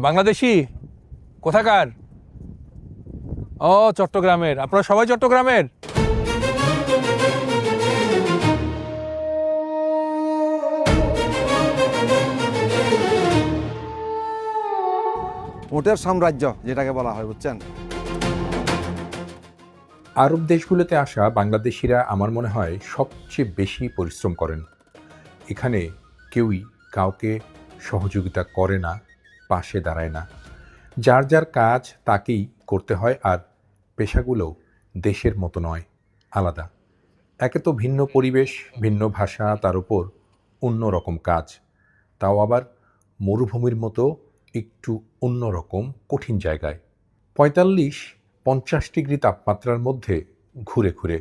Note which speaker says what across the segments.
Speaker 1: বাংলাদেশি কোথাকার? ও চট্টগ্রামের। আপনারা সবাই চট্টগ্রামের?
Speaker 2: উটের সাম্রাজ্য যেটাকে বলা হয়, বুঝছেন।
Speaker 3: আরব দেশগুলোতে আসা বাংলাদেশিরা আমার মনে হয় সবচেয়ে বেশি পরিশ্রম করেন। এখানে কেউই কাউকে সহযোগিতা করে না, পাশে দাঁড়ায় না। যার যার কাজ তাকেই করতে হয়, আর পেশাগুলো দেশের মতো নয়, আলাদা। একে তো ভিন্ন পরিবেশ, ভিন্ন ভাষা, তার উপর অন্যরকম কাজ, তাও আবার মরুভূমির মতো একটু অন্যরকম কঠিন জায়গায়। ৪৫-৫০ ডিগ্রি তাপমাত্রার মধ্যে ঘুরে ঘুরে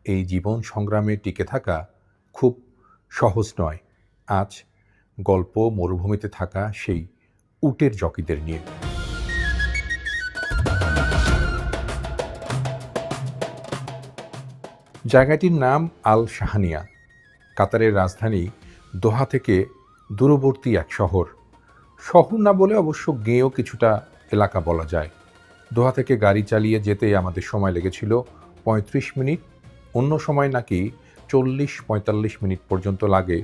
Speaker 3: এই জীবন সংগ্রামে টিকে থাকা খুব সহজ নয়। আজ গল্প মরুভূমিতে থাকা সেই উটের জকিদের নিয়ে। জায়গাটির নাম আল শাহানিয়া, কাতারের রাজধানী দোহা থেকে দূরবর্তী এক শহর। শহর না বলে অবশ্য গেঁয়ো কিছুটা এলাকা বলা যায়। দোহা থেকে গাড়ি চালিয়ে যেতে আমাদের সময় লেগেছিল ৩৫ মিনিট, অন্য সময় নাকি ৪০-৪৫ মিনিট পর্যন্ত লাগে।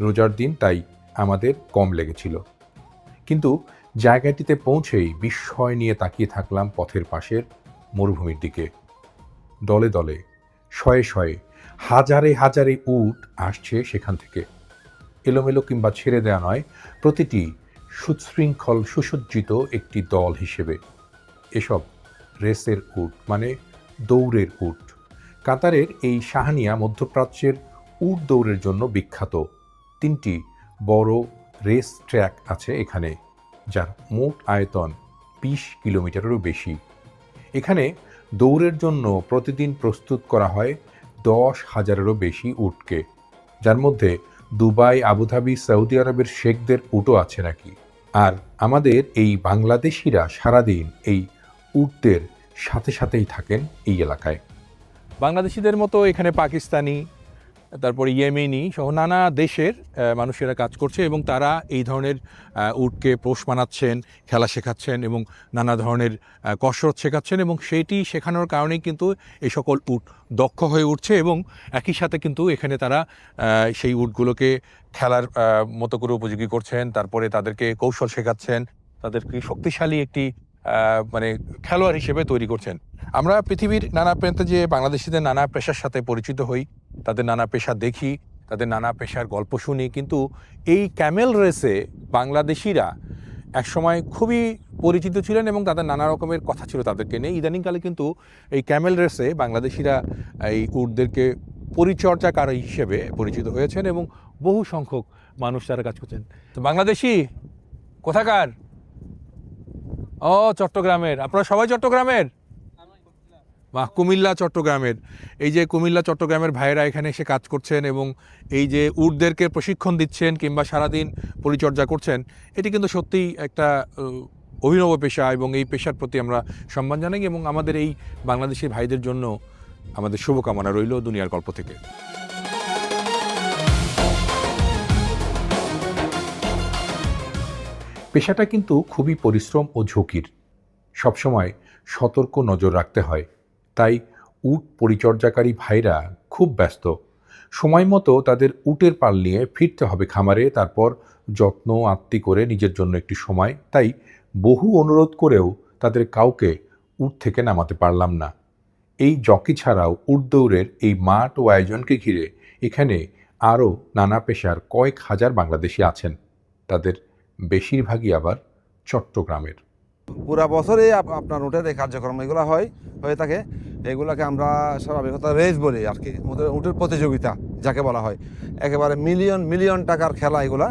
Speaker 3: রোজার দিন তাই আমাদের কম লেগেছিল। কিন্তু জায়গাটিতে পৌঁছেই বিস্ময় নিয়ে তাকিয়ে থাকলাম পথের পাশের মরুভূমির দিকে। দলে দলে, শয়ে শয়ে, হাজারে হাজারে উট আসছে সেখান থেকে। এলোমেলো কিংবা ছেড়ে দেওয়া নয়, প্রতিটি সুশৃঙ্খল সুসজ্জিত একটি দল হিসেবে। এসব রেসের উট, মানে দৌড়ের উট। কাতারের এই শাহানিয়া মধ্যপ্রাচ্যের উট দৌড়ের জন্য বিখ্যাত। ৩টি বড় রেস ট্র্যাক আছে এখানে, যার মোট আয়তন ২০ কিলোমিটারেরও বেশি। এখানে দৌড়ের জন্য প্রতিদিন প্রস্তুত করা হয় ১০,০০০-এরও বেশি উটকে, যার মধ্যে দুবাই, আবুধাবি, সৌদি আরবের শেখদের উটও আছে নাকি। আর আমাদের এই বাংলাদেশিরা সারাদিন এই উটদের সাথে সাথেই থাকেন এই এলাকায়।
Speaker 1: বাংলাদেশিদের মতো এখানে পাকিস্তানি, তারপরে ইয়েমেনি সহ নানা দেশের মানুষেরা কাজ করছে এবং তারা এই ধরনের উটকে পোষ মানাচ্ছেন, খেলা শেখাচ্ছেন এবং নানা ধরনের কসরত শেখাচ্ছেন, এবং সেইটি শেখানোর কারণেই কিন্তু এই সকল উট দক্ষ হয়ে উঠছে। এবং একই সাথে কিন্তু এখানে তারা সেই উটগুলোকে খেলার মতো করে উপযোগী করছেন, তারপরে তাদেরকে কৌশল শেখাচ্ছেন, তাদেরকে শক্তিশালী একটি মানে খেলোয়াড় হিসেবে তৈরি করছেন। আমরা পৃথিবীর নানা প্রান্তে যে বাংলাদেশিদের নানা পেশার সাথে পরিচিত হই, তাদের নানা পেশা দেখি, তাদের নানা পেশার গল্প শুনি, কিন্তু এই ক্যামেল রেসে বাংলাদেশিরা একসময় খুবই পরিচিত ছিলেন এবং তাদের নানা রকমের কথা ছিল তাদেরকে নিয়ে। ইদানিংকালে কিন্তু এই ক্যামেল রেসে বাংলাদেশিরা এই উটদেরকে পরিচর্যাকারী হিসেবে পরিচিত হয়েছেন এবং বহু সংখ্যক মানুষ তারা কাজ করছেন। তো বাংলাদেশি কোথাকার? ও চট্টগ্রামের। আপনারা সবাই চট্টগ্রামের? বাহ, কুমিল্লা চট্টগ্রামের। এই যে কুমিল্লা চট্টগ্রামের ভাইয়েরা এখানে এসে কাজ করছেন এবং এই যে উটদেরকে প্রশিক্ষণ দিচ্ছেন কিংবা সারাদিন পরিচর্যা করছেন, এটি কিন্তু সত্যিই একটা অভিনব পেশা এবং এই পেশার প্রতি আমরা সম্মান জানাই এবং আমাদের এই বাংলাদেশি ভাইদের জন্য আমাদের শুভকামনা রইল দুনিয়ার গল্প থেকে।
Speaker 3: পেশাটা কিন্তু খুবই পরিশ্রম ও ঝুঁকির। সবসময় সতর্ক নজর রাখতে হয়, তাই উট পরিচর্যাকারী ভাইরা খুব ব্যস্ত। সময় মতো তাদের উটের পাল নিয়ে ফিরতে হবে খামারে, তারপর যত্ন আত্তি করে নিজের জন্য একটি সময়। তাই বহু অনুরোধ করেও তাদের কাউকে উট থেকে নামাতে পারলাম না। এই জকি ছাড়াও উট দৌড়ের এই মাঠ ও আয়োজনকে ঘিরে এখানে আরও নানা পেশার কয়েক হাজার বাংলাদেশি আছেন, তাদের বেশিরভাগই আবার চট্টগ্রামের।
Speaker 2: পুরা বছরই আপনার উটের এই কার্যক্রম এগুলো হয়ে থাকে। এগুলাকে আমরা স্বাভাবিকত রেস বলি আর কি, উটের প্রতিযোগিতা যাকে বলা হয়। একেবারে মিলিয়ন মিলিয়ন টাকার খেলা এগুলা।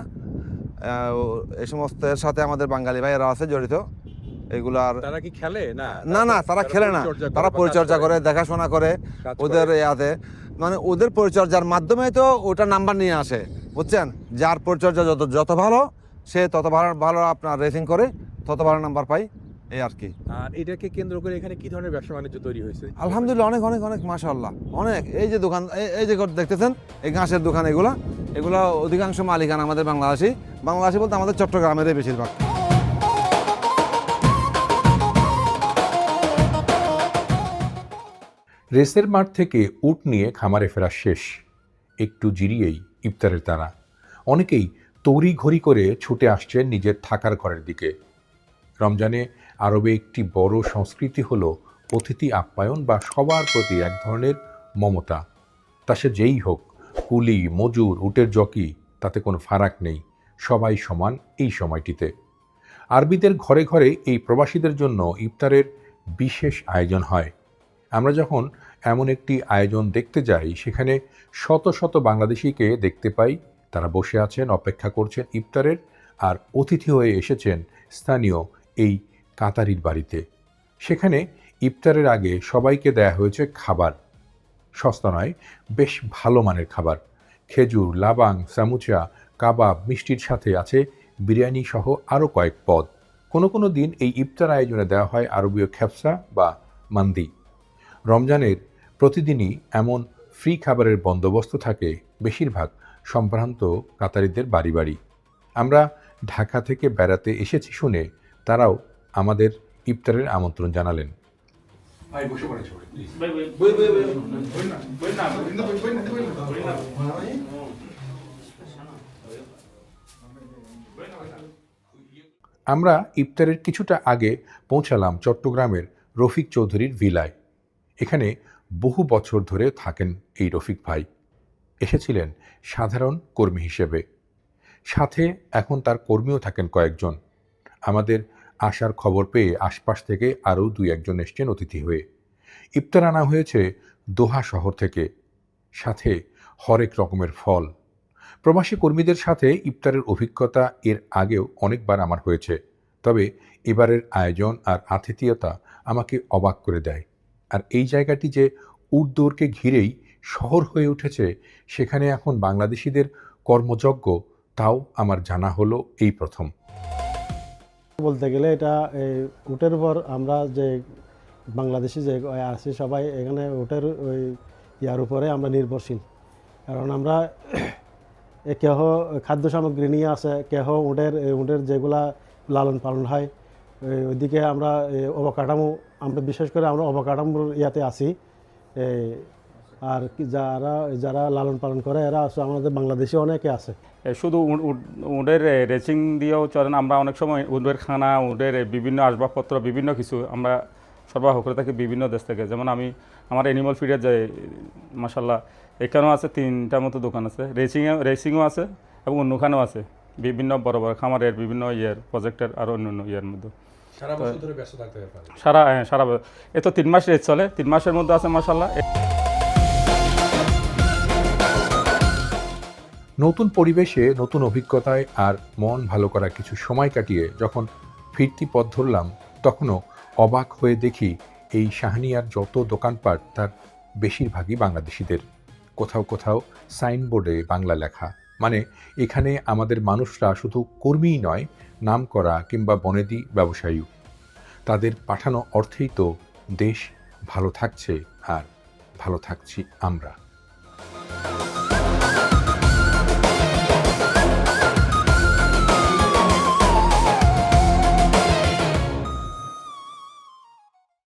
Speaker 2: এই সমস্তের সাথে আমাদের বাঙালি ভাইয়েরা আছে জড়িত। এগুলার
Speaker 1: তারা কি খেলে?
Speaker 2: না, তারা খেলে না, তারা পরিচর্যা করে, দেখাশোনা করে ওদের ইয়াতে, মানে ওদের পরিচর্যার মাধ্যমে তো ওটা নাম্বার নিয়ে আসে, বুঝছেন। যার পরিচর্যা যত ভালো, সে তত ভালো আপনার রেসিং করে, তত ভালো নাম্বার পাই, এই আর কি।
Speaker 1: আর এটাকে কেন্দ্র করে এখানে কি ধরনের ব্যবসা বাণিজ্য তৈরি হয়েছে?
Speaker 2: আলহামদুলিল্লাহ অনেক অনেক অনেক, মাশাআল্লাহ অনেক। এই যে দোকান, এই যে দেখতেছেন, এই ঘাসের দোকান, এগুলো অধিকাংশ মালিকানা আমাদের বাংলাদেশি বলতে আমাদের চট্টগ্রামেরই বেশিরভাগ।
Speaker 3: রেসের মাঠ থেকে উট নিয়ে খামারে ফেরা শেষ, একটু জিরিয়েই ইফতারের তাড়া। অনেকেই তড়িঘড়ি করে ছুটে আসছেন নিজের থাকার ঘরের দিকে। রমজানে আরবে একটি বড় সংস্কৃতি হলো অতিথি আপ্যায়ন বা সবার প্রতি এক ধরনের মমতা। তা সে যেই হোক, কুলি, মজুর, উটের জকি, তাতে কোনো ফারাক নেই, সবাই সমান এই সময়টিতে। আরবিদের ঘরে ঘরে এই প্রবাসীদের জন্য ইফতারের বিশেষ আয়োজন হয়। আমরা যখন এমন একটি আয়োজন দেখতে যাই, সেখানে শত শত বাংলাদেশিকে দেখতে পাই। তারা বসে আছেন, অপেক্ষা করছেন ইফতারের, আর অতিথি হয়ে এসেছেন স্থানীয় এই কাতারির বাড়িতে। সেখানে ইফতারের আগে সবাইকে দেয়া হয়েছে খাবার। সস্তা নয়, বেশ ভালো মানের খাবার। খেজুর, লাবাং, সামুচা, কাবাব, মিষ্টির সাথে আছে বিরিয়ানি সহ আরও কয়েক পদ। কোনো কোনো দিন এই ইফতার আয়োজনে দেওয়া হয় আরবীয় খেপসা বা মান্দি। রমজানের প্রতিদিনই এমন ফ্রি খাবারের বন্দোবস্ত থাকে বেশিরভাগ সম্ভ্রান্ত কাতারিদের বাড়ি বাড়ি। আমরা ঢাকা থেকে বেড়াতে এসেছি শুনে তারাও আমাদের ইফতারের আমন্ত্রণ জানালেন। আমরা ইফতারের কিছুটা আগে পৌঁছালাম চট্টগ্রামের রফিক চৌধুরীর ভিলায়। এখানে বহু বছর ধরে থাকেন এই রফিক ভাই। এসেছিলেন সাধারণ কর্মী হিসেবে, সাথে এখন তার কর্মীও থাকেন কয়েকজন। আমাদের আসার খবর পেয়ে আশপাশ থেকে আরও 2-1 এসছেন অতিথি হয়ে। ইফতার আনা হয়েছে দোহা শহর থেকে, সাথে হরেক রকমের ফল। প্রবাসী কর্মীদের সাথে ইফতারের অভিজ্ঞতা এর আগেও অনেকবার আমার হয়েছে, তবে এবারের আয়োজন আর আতিথেয়তা আমাকে অবাক করে দেয়। আর এই জায়গাটি যে উটদৌড়কে ঘিরেই শহর হয়ে উঠেছে, সেখানে এখন বাংলাদেশিদের কর্মযজ্ঞ, তাও আমার জানা হলো এই প্রথম।
Speaker 4: বলতে গেলে এটা উটের উপর আমরা যে বাংলাদেশি যে আছি সবাই এখানে উটের ওই ইয়ার উপরে আমরা নির্ভরশীল। কারণ আমরা কেহ খাদ্য সামগ্রী নিয়ে আসে, কেহ উটের যেগুলা লালন পালন হয় ওইদিকে আমরা অবকাঠামো, আমরা বিশেষ করে আমরা অবকাঠামোর ইয়াতে আছি। আর যারা লালন পালন করে এরা আছে আমাদের বাংলাদেশি অনেকে আছে।
Speaker 5: শুধু উটের রেসিং দিয়েও চলেন, আমরা অনেক সময় উটের খানা, উটের বিভিন্ন আসবাবপত্র, বিভিন্ন কিছু আমরা সরবরাহ করে থাকি বিভিন্ন দেশ থেকে। যেমন আমার অ্যানিমাল ফিডের যে মাশাল্লাহ এখানেও আছে 3টার মতো দোকান আছে, রেসিংও আছে এবং অন্যখানেও আছে বিভিন্ন বড় বড় খামারের বিভিন্ন প্রজেক্টের আর অন্য ইয়ের মধ্যে। সারা এ তো 3 মাস রেস চলে, 3 মাসের মধ্যে আছে মাশাল্লাহ।
Speaker 3: নতুন পরিবেশে, নতুন অভিজ্ঞতায় আর মন ভালো করা কিছু সময় কাটিয়ে যখন ফিরতি পথ ধরলাম, তখনও অবাক হয়ে দেখি এই শাহনিয়ার যত দোকানপাট তার বেশিরভাগই বাংলাদেশিদের। কোথাও কোথাও সাইনবোর্ডে বাংলা লেখা, মানে এখানে আমাদের মানুষরা শুধু কর্মীই নয়, নামকরা কিংবা বনেদি ব্যবসায়ীও। তাদের পাঠানো অর্থেই তো দেশ ভালো থাকছে আর ভালো থাকছি আমরা।